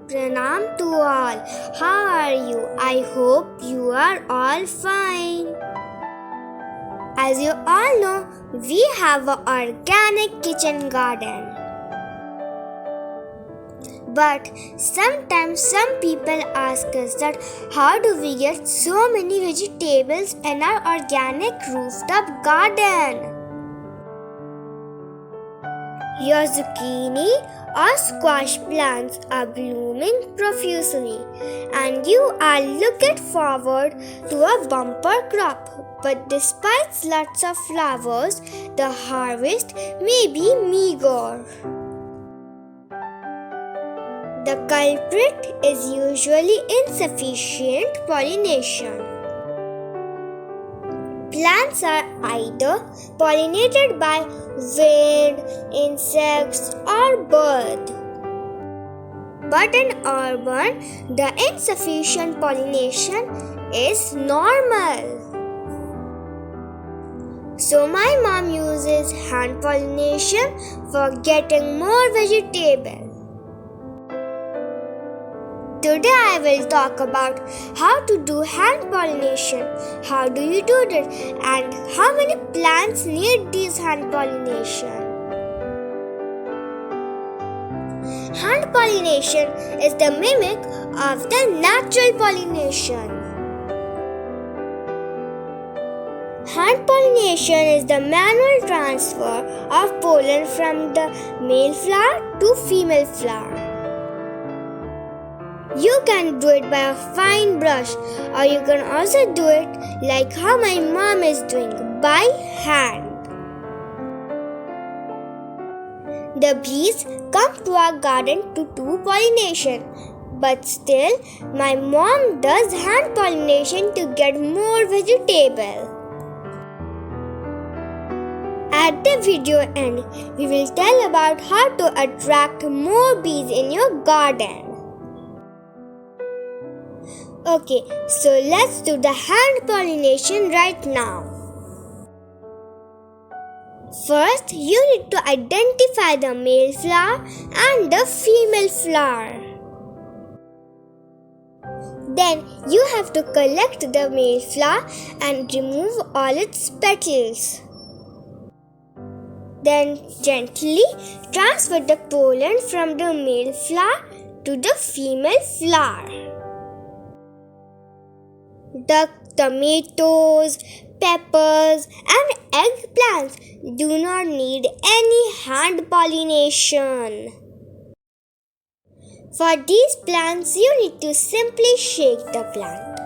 Pranam to all. How are you? I hope you are all fine. As you all know, we have an organic kitchen garden. But sometimes some people ask us that how do we get so many vegetables in our organic rooftop garden? Your zucchini or squash plants are blooming profusely and you are looking forward to a bumper crop. But despite lots of flowers, the harvest may be meager. The culprit is usually insufficient pollination. Plants are either pollinated by wind, insects, or birds. But in urban, the insufficient pollination is normal. So my mom uses hand pollination for getting more vegetables. Today I will talk about how to do hand pollination, how do you do it, and how many plants need this hand pollination. Hand pollination is the mimic of the natural pollination. Hand pollination is the manual transfer of pollen from the male flower to female flower. You can do it by a fine brush, or you can also do it like how my mom is doing, by hand. The bees come to our garden to do pollination, but still my mom does hand pollination to get more vegetables. At the video end, we will tell about how to attract more bees in your garden. Okay, so let's do the hand pollination right now. First, you need to identify the male flower and the female flower. Then you have to collect the male flower and remove all its petals. Then gently transfer the pollen from the male flower to the female flower. The tomatoes, peppers, and eggplants do not need any hand pollination. For these plants, you need to simply shake the plant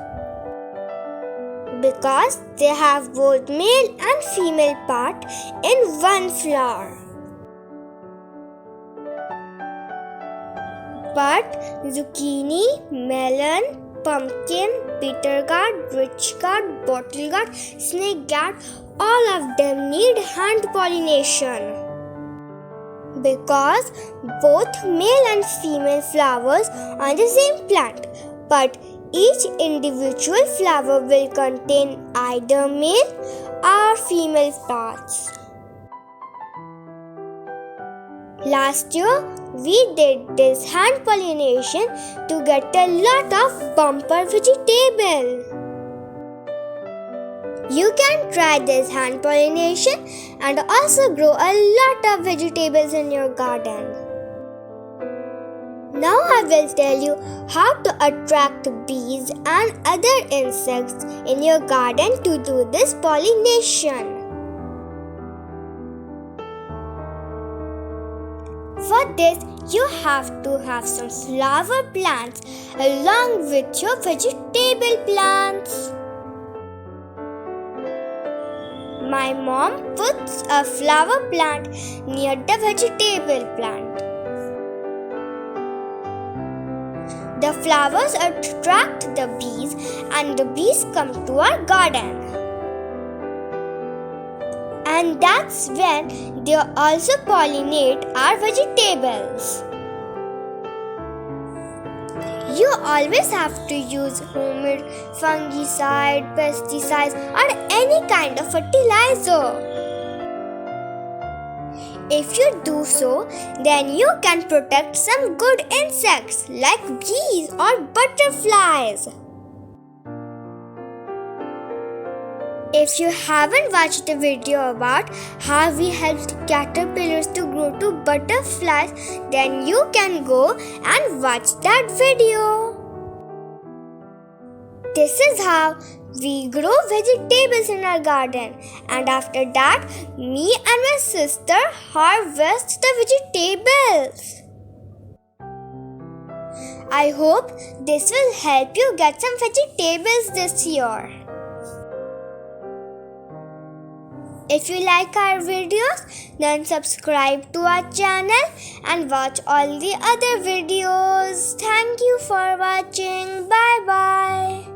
because they have both male and female part in one flower. But zucchini, melon, pumpkin, bitter gourd, witch gourd, bottle gourd, snake gourd, all of them need hand pollination. Because both male and female flowers are the same plant, but each individual flower will contain either male or female parts. Last year, we did this hand pollination to get a lot of bumper vegetable. You can try this hand pollination and also grow a lot of vegetables in your garden. Now I will tell you how to attract bees and other insects in your garden to do this pollination. For this, you have to have some flower plants along with your vegetable plants. My mom puts a flower plant near the vegetable plant. The flowers attract the bees and the bees come to our garden. And that's when they also pollinate our vegetables. You always have to use homemade fungicide, pesticides or any kind of fertilizer. If you do so, then you can protect some good insects like bees or butterflies. If you haven't watched the video about how we helped caterpillars to grow to butterflies, then you can go and watch that video. This is how we grow vegetables in our garden, and after that, me and my sister harvest the vegetables. I hope this will help you get some vegetables this year. If you like our videos, then subscribe to our channel and watch all the other videos. Thank you for watching. Bye bye.